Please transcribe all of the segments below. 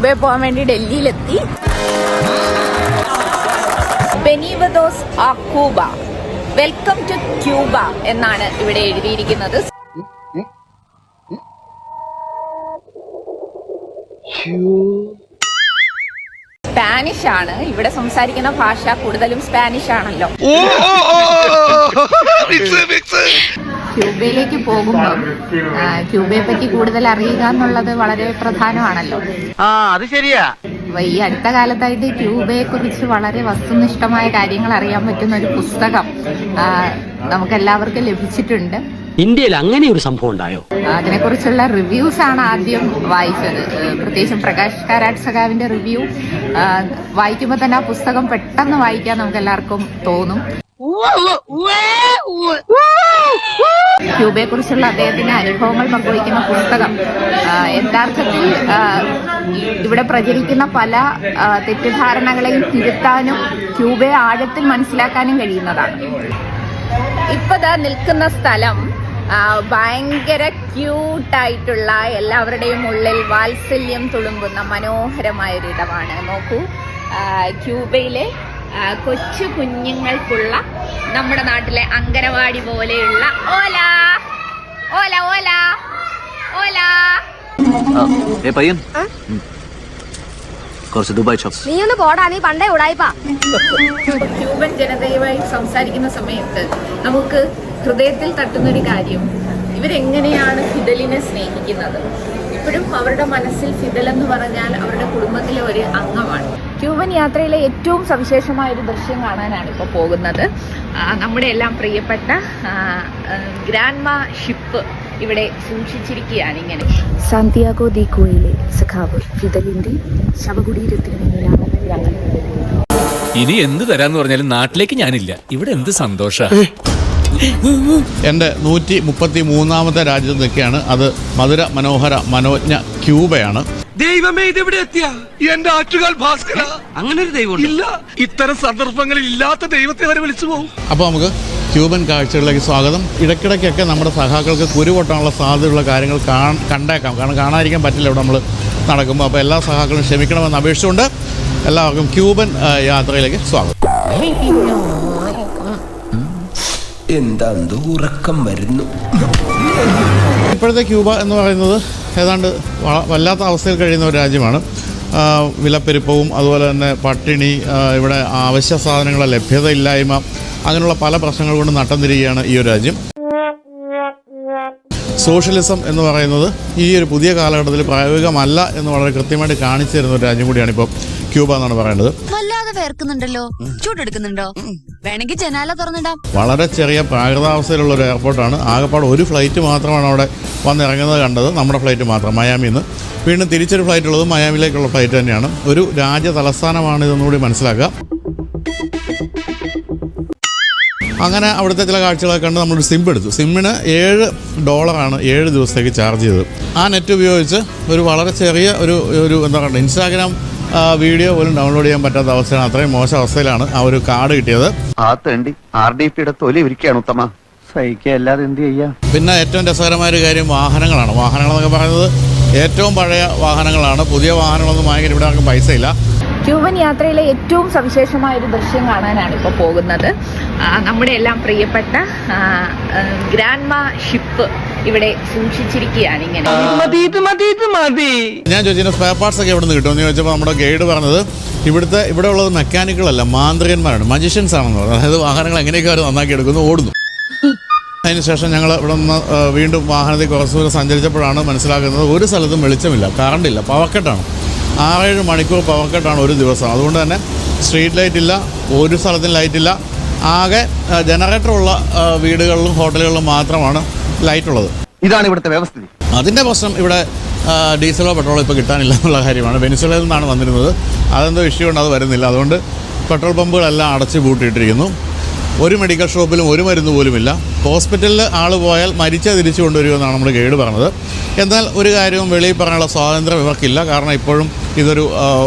ക്യൂബയിൽ പോകാൻ വേണ്ടി ഡൽഹിയിലെത്തി. ബെനീവദോസ് ആ ക്യൂബ, വെൽക്കം ടു ക്യൂബ എന്നാണ് ഇവിടെ എഴുതിയിരിക്കുന്നത്. സ്പാനിഷ് ആണ് ഇവിടെ സംസാരിക്കുന്ന ഭാഷ, കൂടുതലും സ്പാനിഷ് ആണല്ലോ. ക്യൂബയിലേക്ക് പോകുമ്പോൾ ക്യൂബയെ പറ്റി കൂടുതൽ അറിയുക എന്നുള്ളത് വളരെ പ്രധാനമാണല്ലോ. അത് ശരിയാ. ഈ അടുത്ത കാലത്തായിട്ട് ക്യൂബയെ കുറിച്ച് വളരെ വസ്തുനിഷ്ഠമായ കാര്യങ്ങൾ അറിയാൻ പറ്റുന്ന ഒരു പുസ്തകം നമുക്കെല്ലാവർക്കും ലഭിച്ചിട്ടുണ്ട്. ഇന്ത്യയിൽ അങ്ങനെ ഒരു സംഭവം ഉണ്ടായോ? അതിനെക്കുറിച്ചുള്ള റിവ്യൂസ് ആണ് ആദ്യം വായിച്ചത്. പ്രത്യേകിച്ചും പ്രകാശ് കാരാട്ട് സഖാവിന്റെ റിവ്യൂ വായിക്കുമ്പോൾ തന്നെ ആ പുസ്തകം പെട്ടെന്ന് വായിക്കാൻ നമുക്ക് എല്ലാവർക്കും തോന്നും. ക്യൂബയെ കുറിച്ചുള്ള അദ്ദേഹത്തിന്റെ അനുഭവങ്ങൾ പങ്കുവയ്ക്കുന്ന പുസ്തകം യഥാർത്ഥത്തിൽ ഇവിടെ പ്രചരിക്കുന്ന പല തെറ്റിദ്ധാരണകളെയും തിരുത്താനും ക്യൂബയെ ആഴത്തിൽ മനസ്സിലാക്കാനും കഴിയുന്നതാണ്. ഇപ്പതാ നിൽക്കുന്ന സ്ഥലം ഭയങ്കര ക്യൂട്ടായിട്ടുള്ള, എല്ലാവരുടെയും ഉള്ളിൽ വാത്സല്യം തുളുമ്പുന്ന മനോഹരമായൊരു ഇടമാണ്. നോക്കൂ, ക്യൂബയിലെ കൊച്ചു കുഞ്ഞുങ്ങൾക്കുള്ള നമ്മുടെ നാട്ടിലെ അങ്കനവാടി പോലെയുള്ള ഓല ഓല ഓല ഓല. ക്യൂബൻ ജനതയുമായി സംസാരിക്കുന്ന സമയത്ത് നമുക്ക് ഹൃദയത്തിൽ തട്ടുന്നൊരു കാര്യം, ഇവരെങ്ങനെയാണ് ഫിദലിനെ സ്നേഹിക്കുന്നത്. ഇപ്പോഴും അവരുടെ മനസ്സിൽ ഫിദൽ എന്ന് പറഞ്ഞാൽ അവരുടെ കുടുംബത്തിലെ ഒരു അംഗമാണ്. ക്യൂബൻ യാത്രയിലെ ഏറ്റവും സവിശേഷമായ ഒരു ദൃശ്യം കാണാനാണ് ഇപ്പോൾ പോകുന്നത്. നമ്മുടെ എല്ലാം പ്രിയപ്പെട്ട ഗ്രാൻഡ്മ ഷിപ്പ് ഇവിടെ സൂക്ഷിച്ചിരിക്കുകയാണ്. ഇങ്ങനെ സാന്തിയാഗോ ദി ക്യൂബയിലെ സഖാവ് ഫിദലിന്റെ ശവകുടീരത്തിന് മുന്നിലാണ് ഞങ്ങൾ. ഇനി എന്ത് തരാന്ന് പറഞ്ഞാലും നാട്ടിലേക്ക് ഞാനില്ല. ഇവിടെ എന്ത് സന്തോഷ. എൻ്റെ 133ാമത്തെ രാജ്യത്ത് നിൽക്കുകയാണ്. അത് മധുര മനോഹര മനോജ്ഞ ക്യൂബയാണ്. ദൈവമേ, ഇതെവിടെ എത്തിയ എന്റെ ആറ്റുകാൽ ഭാസ്കര. അങ്ങനെ ഒരു ദൈവം ഇല്ല. ഇത്തരം സന്ദർഭങ്ങളിൽ ഇല്ലാത്ത ദൈവത്തെ വരെ വിളിച്ചു പോകും. അപ്പോൾ നമുക്ക് ക്യൂബൻ കാഴ്ചകളിലേക്ക് സ്വാഗതം. ഇടയ്ക്കിടയ്ക്കൊക്കെ നമ്മുടെ സഖാക്കൾക്ക് കുരുപൊട്ടാനുള്ള സാധ്യതയുള്ള കാര്യങ്ങൾ കണ്ടേക്കാം, കാരണം കാണാതിരിക്കാൻ പറ്റില്ല ഇവിടെ നമ്മൾ നടക്കുമ്പോൾ. അപ്പോൾ എല്ലാ സഖാക്കളും ക്ഷമിക്കണമെന്ന് അപേക്ഷിച്ചുകൊണ്ട് എല്ലാവർക്കും ക്യൂബൻ യാത്രയിലേക്ക് സ്വാഗതം. എന്താ ഉറക്കം വരുന്നു. ഇപ്പോഴത്തെ ക്യൂബ എന്ന് പറയുന്നത് ഏതാണ്ട് വല്ലാത്ത അവസ്ഥയിൽ കഴിയുന്ന ഒരു രാജ്യമാണ്. വിലപ്പെരുപ്പവും അതുപോലെ തന്നെ പട്ടിണി, ഇവിടെ അവശ്യ സാധനങ്ങളുടെ ലഭ്യതയില്ലായ്മ, അങ്ങനെയുള്ള പല പ്രശ്നങ്ങൾ കൊണ്ട് നട്ടം തിരികെയാണ് ഈ ഒരു രാജ്യം. സോഷ്യലിസം എന്ന് പറയുന്നത് ഈ ഒരു പുതിയ കാലഘട്ടത്തിൽ പ്രായോഗികമല്ല എന്ന് വളരെ കൃത്യമായിട്ട് കാണിച്ചു തരുന്ന ഒരു രാജ്യം കൂടിയാണ് ഇപ്പോൾ ക്യൂബ എന്നാണ് പറയേണ്ടത്. വേണമെങ്കിൽ ജനാല തുറന്നിടാം. വളരെ ചെറിയ പ്രാകൃതാവസ്ഥയിലുള്ള ഒരു എയർപോർട്ടാണ്. ആകെപ്പാട് ഒരു ഫ്ലൈറ്റ് മാത്രമാണ് അവിടെ വന്നിറങ്ങുന്നത് കണ്ടത്, നമ്മുടെ ഫ്ലൈറ്റ് മാത്രം, മയാമിയിൽ നിന്ന്. വീണ്ടും തിരിച്ചൊരു ഫ്ലൈറ്റ് ഉള്ളത് മയാമിയിലേക്കുള്ള ഫ്ലൈറ്റ് തന്നെയാണ്. ഒരു രാജ്യ തലസ്ഥാനമാണ് ഇതെന്നുകൂടി മനസ്സിലാക്കുക. അങ്ങനെ അവിടുത്തെ ചില കാഴ്ചകളൊക്കെ കണ്ട് നമ്മളൊരു സിം എടുത്തു. സിമ്മിന് $7 7 ദിവസത്തേക്ക് ചാർജ് ചെയ്തത്. ആ നെറ്റ് ഉപയോഗിച്ച് ഒരു വളരെ ചെറിയ ഒരു എന്താ പറയുക, ഇൻസ്റ്റാഗ്രാം വീഡിയോ പോലും ഡൗൺലോഡ് ചെയ്യാൻ പറ്റാത്ത അവസ്ഥയാണ്. അത്രയും മോശം അവസ്ഥയിലാണ് ആ ഒരു കാർഡ് കിട്ടിയത്. RDPയുടെ തൊലി ഇരിക്കുകയാണ് ഉത്തമ, സഹിക്കുക അല്ലാതെ എന്ത് ചെയ്യാം. പിന്നെ ഏറ്റവും രസകരമായ ഒരു കാര്യം വാഹനങ്ങളാണ്. വാഹനങ്ങളെന്നൊക്കെ പറയുന്നത് ഏറ്റവും പഴയ വാഹനങ്ങളാണ്. പുതിയ വാഹനങ്ങളൊന്നും വാങ്ങിക്കാൻ ഇവിടെ ആർക്കും പൈസ ഇല്ല. ക്യൂബൻ യാത്രയിലെ ഏറ്റവും സവിശേഷമായ ഒരു ദൃശ്യം കാണാനാണ് ഇപ്പോൾ പോകുന്നത്. നമ്മുടെ എല്ലാം പ്രിയപ്പെട്ട ഗ്രാൻഡ്മ ഷിപ്പ് ഇവിടെ സൂക്ഷിച്ചിരിക്കുകയാണ്. ഇങ്ങനെ ഞാൻ ചോദിച്ചതിന് സ്പെയർ പാർട്സ് ഒക്കെ എവിടെ നിന്ന് കിട്ടുമെന്ന് ചോദിച്ചപ്പോൾ നമ്മുടെ ഗൈഡ് പറഞ്ഞത് ഇവിടെ ഉള്ളത് മെക്കാനിക്കുകളല്ല, മാന്ത്രികന്മാരാണ്, മജീഷ്യൻസ് ആണെന്ന് പറഞ്ഞു. അതായത് വാഹനങ്ങൾ എങ്ങനെയൊക്കെ അവർ നന്നാക്കി എടുക്കുന്നു, ഓടുന്നു. അതിനുശേഷം ഞങ്ങൾ ഇവിടെ നിന്ന് വീണ്ടും വാഹനത്തിൽ കുറച്ച് ദൂരം സഞ്ചരിച്ചപ്പോഴാണ് മനസ്സിലാക്കുന്നത് ഒരു സ്ഥലത്തും വെളിച്ചമില്ല, കറണ്ടില്ല, പവർ കട്ടാണ്. 6-7 മണിക്കൂർ പവർ കട്ടാണ് ഒരു ദിവസം. അതുകൊണ്ട് തന്നെ സ്ട്രീറ്റ് ലൈറ്റ് ഇല്ല, ഒരു സ്ഥലത്തും ലൈറ്റില്ല. ആകെ ജനറേറ്ററുള്ള വീടുകളിലും ഹോട്ടലുകളിലും മാത്രമാണ് ലൈറ്റുള്ളത്. ഇതാണ് ഇവിടുത്തെ വ്യവസ്ഥിതി. അതിൻ്റെ പ്രശ്നം ഇവിടെ ഡീസലോ പെട്രോളോ ഇപ്പോൾ കിട്ടാനില്ല എന്നുള്ള കാര്യമാണ്. വെനിസ്വേലയിൽ നിന്നാണ് വന്നിരുന്നത്. അതെന്തോ ഇഷ്യൂ ഉണ്ട്, അത് വരുന്നില്ല. അതുകൊണ്ട് പെട്രോൾ പമ്പുകളെല്ലാം അടച്ചു പൂട്ടിയിട്ടിരിക്കുന്നു. ഒരു മെഡിക്കൽ ഷോപ്പിലും ഒരു മരുന്ന് പോലുമില്ല. ഹോസ്പിറ്റലിൽ ആൾ പോയാൽ മരിച്ചാൽ തിരിച്ചു കൊണ്ടുവരുമെന്നാണ് നമ്മുടെ ഗൈഡ് പറഞ്ഞത്. എന്നാൽ ഒരു കാര്യവും വെളിയിൽ പറയാനുള്ള സ്വാതന്ത്ര്യം ഇവർക്കില്ല. കാരണം ഇപ്പോഴും ഇതൊരു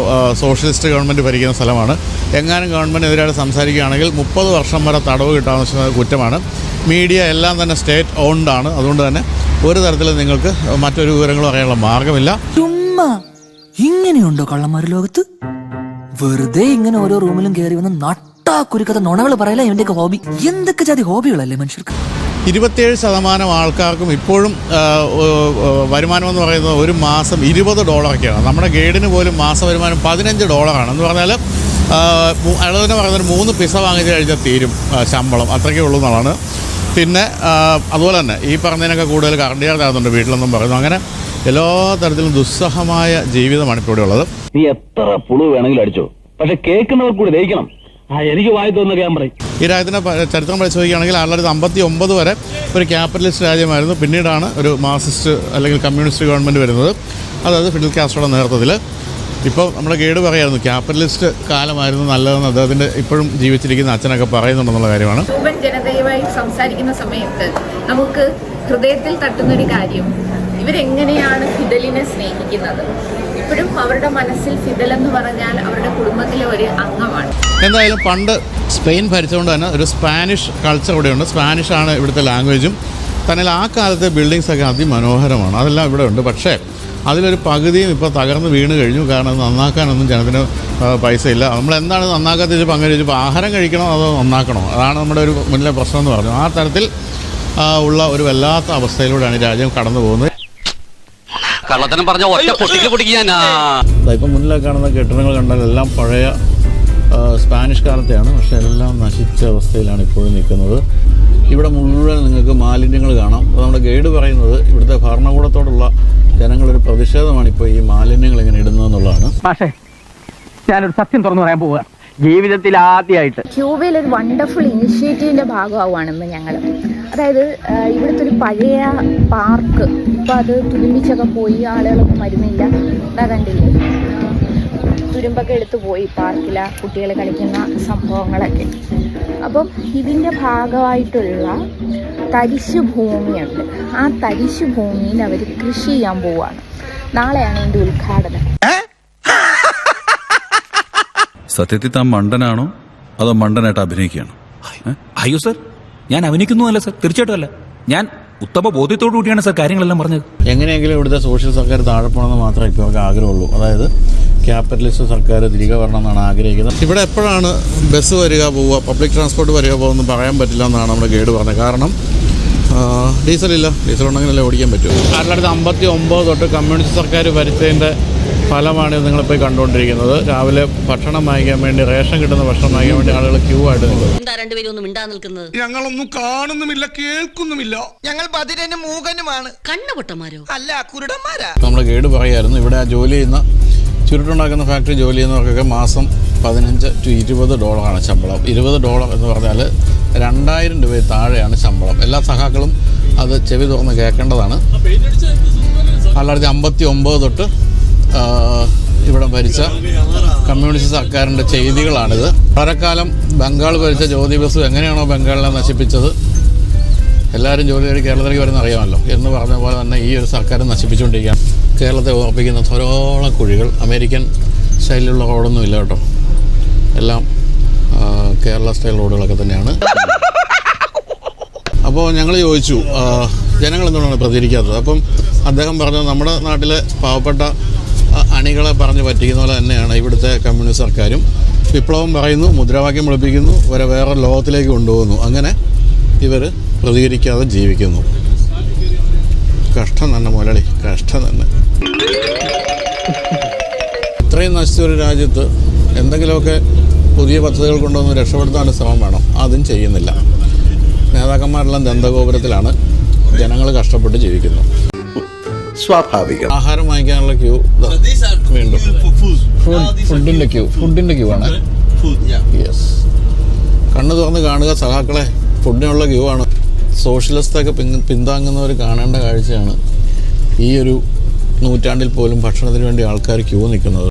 സോഷ്യലിസ്റ്റ് ഗവൺമെൻറ് ഭരിക്കുന്ന സ്ഥലമാണ്. എങ്ങാനും ഗവൺമെൻറ്റിനെതിരായിട്ട് സംസാരിക്കുകയാണെങ്കിൽ 30 വർഷം വരെ തടവ് കിട്ടാവുന്ന കുറ്റമാണ്. മീഡിയ എല്ലാം തന്നെ സ്റ്റേറ്റ് ഓൺഡ് ആണ്. അതുകൊണ്ട് തന്നെ ഒരു തരത്തിലും നിങ്ങൾക്ക് മറ്റൊരു വിവരങ്ങളും അറിയാനുള്ള മാർഗമില്ല. ഇങ്ങനെയുണ്ടോ കള്ളന്മാര് ലോകത്ത്? വെറുതെ ഇങ്ങനെ ഓരോ റൂമിലും കയറി വന്ന് നട്ടാ കുരുക്കഥ നുണകൾ പറയല ഇവന്റെയൊക്കെ ഹോബി. എന്തൊക്കെ ജാതി ഹോബികളല്ലേ മനുഷ്യർക്ക്. 27% ആൾക്കാർക്കും ഇപ്പോഴും വരുമാനം എന്ന് പറയുന്നത് ഒരു മാസം $20 നമ്മുടെ ഗൈഡിന് പോലും മാസ വരുമാനം $15 എന്ന് പറഞ്ഞാൽ അയാൾ തന്നെ പറയുന്നത് 3 പിസ വാങ്ങിച്ച് കഴിച്ചാൽ തീരും ശമ്പളം, അത്രയ്ക്കേ ഉള്ളൂ എന്നുള്ളതാണ്. പിന്നെ അതുപോലെ തന്നെ ഈ പറഞ്ഞതിനൊക്കെ കൂടുതൽ കറണ്ട് ചാർജ് ആകുന്നുണ്ട് വീട്ടിലെന്നും പറയുന്നു. അങ്ങനെ എല്ലാ തരത്തിലും ദുസ്സഹമായ ജീവിതമാണ് ഇപ്പോൾ ഇവിടെ ഉള്ളത്. നീ എത്ര പുളു വേണമെങ്കിലും അടിച്ചോ, പക്ഷെ കേൾക്കുന്നവർ കൂടി ദഹിക്കണം. എനിക്ക് വായി തോന്നുന്ന ഞാൻ പറയും. ഈ രാജ്യത്തിൻ്റെ ചരിത്രം പരിശോധിക്കുകയാണെങ്കിൽ 1959 വരെ ഒരു ക്യാപിറ്റലിസ്റ്റ് രാജ്യമായിരുന്നു. പിന്നീടാണ് ഒരു മാർക്സിസ്റ്റ് അല്ലെങ്കിൽ കമ്മ്യൂണിസ്റ്റ് ഗവൺമെൻറ് വരുന്നത്, അതായത് ഫിഡൽ കാസ്ട്രോയുടെ നേതൃത്വത്തിൽ. ഇപ്പോൾ നമ്മുടെ ഗൈഡ് പറയായിരുന്നു ക്യാപിറ്റലിസ്റ്റ് കാലമായിരുന്നു നല്ലതെന്ന് അദ്ദേഹത്തിൻ്റെ ഇപ്പോഴും ജീവിച്ചിരിക്കുന്ന അച്ഛനൊക്കെ പറയുന്നുണ്ടെന്നുള്ള കാര്യമാണ്. ക്യൂബൻ ജനതയുമായി സംസാരിക്കുന്ന സമയത്ത് നമുക്ക് ഹൃദയത്തിൽ തട്ടുന്നൊരു കാര്യം, ഇവരെങ്ങനെയാണ് ഫിദലിനെ സ്നേഹിക്കുന്നത്. ഇപ്പോഴും അവരുടെ മനസ്സിൽ ഫിദൽ എന്ന് പറഞ്ഞാൽ അവരുടെ കുടുംബത്തിലെ ഒരു അംഗമാണ്. എന്തായാലും പണ്ട് സ്പെയിൻ ഭരിച്ചുകൊണ്ട് തന്നെ ഒരു സ്പാനിഷ് കൾച്ചർ ഇവിടെയുണ്ട്. സ്പാനിഷാണ് ഇവിടുത്തെ ലാംഗ്വേജും. തന്നെ ആ കാലത്തെ ബിൽഡിങ്സൊക്കെ അതിമനോഹരമാണ്, അതെല്ലാം ഇവിടെ ഉണ്ട്. പക്ഷേ അതിലൊരു പകുതിയും ഇപ്പോൾ തകർന്ന് വീണ് കഴിഞ്ഞു. കാരണം അത് നന്നാക്കാനൊന്നും ജനത്തിന് പൈസ ഇല്ല. നമ്മളെന്താണ് നന്നാക്കാത്ത ചോദിച്ചപ്പോൾ അങ്ങനെ ചോദിച്ചപ്പോൾ ആഹാരം കഴിക്കണോ അതോ നന്നാക്കണോ, അതാണ് നമ്മുടെ ഒരു മുന്നിലെ പ്രശ്നം എന്ന് പറഞ്ഞു. ആ തരത്തിൽ ഉള്ള ഒരു വല്ലാത്ത അവസ്ഥയിലൂടെയാണ് ഈ രാജ്യം കടന്നു പോകുന്നത്. കള്ളത്തനം പറഞ്ഞ ഒറ്റ പൊട്ടിക്കാൻ ഇപ്പം മുന്നിലൊക്കെ കാണുന്ന കെട്ടിടങ്ങൾ കണ്ടാൽ എല്ലാം പഴയ സ്പാനിഷ് കാലത്തെയാണ്, പക്ഷേ എല്ലാം നശിച്ച അവസ്ഥയിലാണ് ഇപ്പോഴും നിൽക്കുന്നത്. ഇവിടെ മുഴുവൻ നിങ്ങൾക്ക് മാലിന്യങ്ങൾ കാണാം. നമ്മുടെ ഗൈഡ് പറയുന്നത് ഇവിടുത്തെ ഭരണകൂടത്തോടുള്ള ജനങ്ങളൊരു പ്രതിഷേധമാണ് ഇപ്പോൾ ഈ മാലിന്യങ്ങൾ ഇങ്ങനെ ഇടുന്നതെന്നുള്ളതാണ്. പക്ഷേ ഞാനൊരു സത്യം തുറന്നു പറയാൻ പോവുക, ജീവിതത്തിൽ ആദ്യമായിട്ട് ക്യൂബയിൽ ഒരു വണ്ടർഫുൾ ഇനിഷ്യേറ്റീവിൻ്റെ ഭാഗമാവുകയാണെന്ന് ഞങ്ങൾ. അതായത് ഇവിടുത്തെ ഒരു പഴയ പാർക്ക് ഇപ്പോൾ അത് തുരുമ്പിച്ചൊക്കെ പോയി, ആളുകളൊന്നും വരുന്നില്ല. ഇതാ കണ്ടില്ലേ, തുരുമ്പൊക്കെ എടുത്തു പോയി പാർക്കില കുട്ടികൾ കളിക്കുന്ന സംഭവങ്ങളൊക്കെ. അപ്പം ഇതിൻ്റെ ഭാഗമായിട്ടുള്ള തരിശു ഭൂമിയുണ്ട്. ആ തരിശു ഭൂമിയിൽ അവർ കൃഷി ചെയ്യാൻ പോവുകയാണ്. നാളെയാണ് ഇതിൻ്റെ ഉദ്ഘാടനം. സത്യത്തിൽ താൻ മണ്ടനാണോ അതോ മണ്ടനായിട്ട് അഭിനയിക്കുകയാണോ? അയ്യോ സർ, ഞാൻ അഭിനയിക്കുന്നതല്ല സർ, തീർച്ചയായിട്ടും അല്ല. ഞാൻ ഉത്തമ ബോധ്യത്തോടു കൂടിയാണ് സർ കാര്യങ്ങളെല്ലാം പറഞ്ഞത്. എങ്ങനെയെങ്കിലും ഇവിടുത്തെ സോഷ്യൽ സർക്കാർ താഴെ പോകണമെന്ന് മാത്രമേ ഇപ്പോൾ അവർക്ക് ആഗ്രഹമുള്ളൂ. അതായത് ക്യാപിറ്റലിസ്റ്റ് സർക്കാർ തിരികെ വരണമെന്നാണ് ആഗ്രഹിക്കുന്നത്. ഇവിടെ എപ്പോഴാണ് ബസ് വരിക പോവുക, പബ്ലിക് ട്രാൻസ്പോർട്ട് വരിക പോകുമെന്ന് പറയാൻ പറ്റില്ല എന്നാണ് നമ്മുടെ ഗൈഡ് പറഞ്ഞത്. കാരണം ഡീസലില്ല, ഡീസൽ ഉണ്ടെങ്കിലല്ലേ ഓടിക്കാൻ പറ്റും. 1959 തൊട്ട് കമ്മ്യൂണിസ്റ്റ് സർക്കാർ ഭരിച്ചതിൻ്റെ ഫലമാണ് നിങ്ങളിപ്പോൾ കണ്ടുകൊണ്ടിരിക്കുന്നത്. രാവിലെ ഭക്ഷണം വാങ്ങിക്കാൻ വേണ്ടി, റേഷൻ കിട്ടുന്ന ഭക്ഷണം വാങ്ങിക്കാൻ വേണ്ടി ആളുകൾ ക്യൂ ആയിട്ട് നിൽക്കുന്നത്. ഞങ്ങളൊന്നും കാണുന്നുമില്ല, കേൾക്കുന്നുമില്ല. ഞങ്ങൾ ബധിരനും മൂകനുമാണ്. കണ്ണുപൊട്ടന്മാരോ? അല്ല, കുരുടന്മാരാ. നമ്മുടെ ഗൈഡ് പറയായിരുന്നു ഇവിടെ ജോലി ചെയ്യുന്ന ചുരുട്ടുണ്ടാക്കുന്ന ഫാക്ടറി ജോലി ചെയ്യുന്നവർക്കൊക്കെ മാസം $15 to $20 ശമ്പളം. $20 എന്ന് പറഞ്ഞാൽ 2000 രൂപ താഴെയാണ് ശമ്പളം. എല്ലാ സഖാക്കളും അത് ചെവി തുറന്ന് കേൾക്കേണ്ടതാണ്. 1959 തൊട്ട് ഇവിടെ ഭരിച്ച കമ്മ്യൂണിസ്റ്റ് സർക്കാരിൻ്റെ ചെയ്തികളാണിത്. വളരെക്കാലം ബംഗാൾ ഭരിച്ച ജ്യോതി ബസു എങ്ങനെയാണോ ബംഗാളിനെ നശിപ്പിച്ചത്, എല്ലാവരും ജോലി തേടി കേരളത്തിലേക്ക് വരുന്ന അറിയാമല്ലോ എന്ന് പറഞ്ഞ പോലെ തന്നെ ഈ ഒരു സർക്കാർ നശിപ്പിച്ചുകൊണ്ടിരിക്കുകയാണ്. കേരളത്തെ ഓർപ്പിക്കുന്ന ധാരാളം കുഴികൾ. അമേരിക്കൻ സ്റ്റൈലിലുള്ള റോഡൊന്നും ഇല്ല കേട്ടോ, എല്ലാം കേരള സ്റ്റൈൽ റോഡുകളൊക്കെ തന്നെയാണ്. അപ്പോൾ ഞങ്ങൾ ചോദിച്ചു ജനങ്ങൾ എന്തുകൊണ്ടാണ് പ്രതികരിക്കാത്തത്. അപ്പം അദ്ദേഹം പറഞ്ഞു നമ്മുടെ നാട്ടിലെ പാവപ്പെട്ട അണികളെ പറഞ്ഞ് പറ്റിക്കുന്ന പോലെ തന്നെയാണ് ഇവിടുത്തെ കമ്മ്യൂണിസ്റ്റ് സർക്കാരും. വിപ്ലവം പറയുന്നു, മുദ്രാവാക്യം വിളിപ്പിക്കുന്നു, ഇവരെ വേറെ ലോകത്തിലേക്ക് കൊണ്ടുപോകുന്നു. അങ്ങനെ ഇവർ പ്രതികരിക്കാതെ ജീവിക്കുന്നു. കഷ്ടം തന്നെ മുരളി, കഷ്ടം തന്നെ. ഇത്രയും നശിച്ച ഒരു രാജ്യത്ത് എന്തെങ്കിലുമൊക്കെ പുതിയ പദ്ധതികൾ കൊണ്ടുവന്ന് രക്ഷപ്പെടുത്താൻ ശ്രമം വേണം. അതും ചെയ്യുന്നില്ല. നേതാക്കന്മാരെല്ലാം ദന്തഗോപുരത്തിലാണ്, ജനങ്ങൾ കഷ്ടപ്പെട്ട് ജീവിക്കുന്നു. സ്വാഭാവികം. ആഹാരം വാങ്ങിക്കാനുള്ള ക്യൂ വീണ്ടും ഫുഡിൻ്റെ ക്യൂ ആണ്. യെസ്, കണ്ണ് തുറന്ന് കാണുക സഖാക്കളെ, ഫുഡിനുള്ള ക്യൂ ആണ്. സോഷ്യലിസ്റ്റൊക്കെ പിന്താങ്ങുന്നവർ കാണേണ്ട കാഴ്ചയാണ് ഈ ഒരു നൂറ്റാണ്ടിൽ പോലും ഭക്ഷണത്തിന് വേണ്ടി ആൾക്കാർ ക്യൂ നിൽക്കുന്നത്.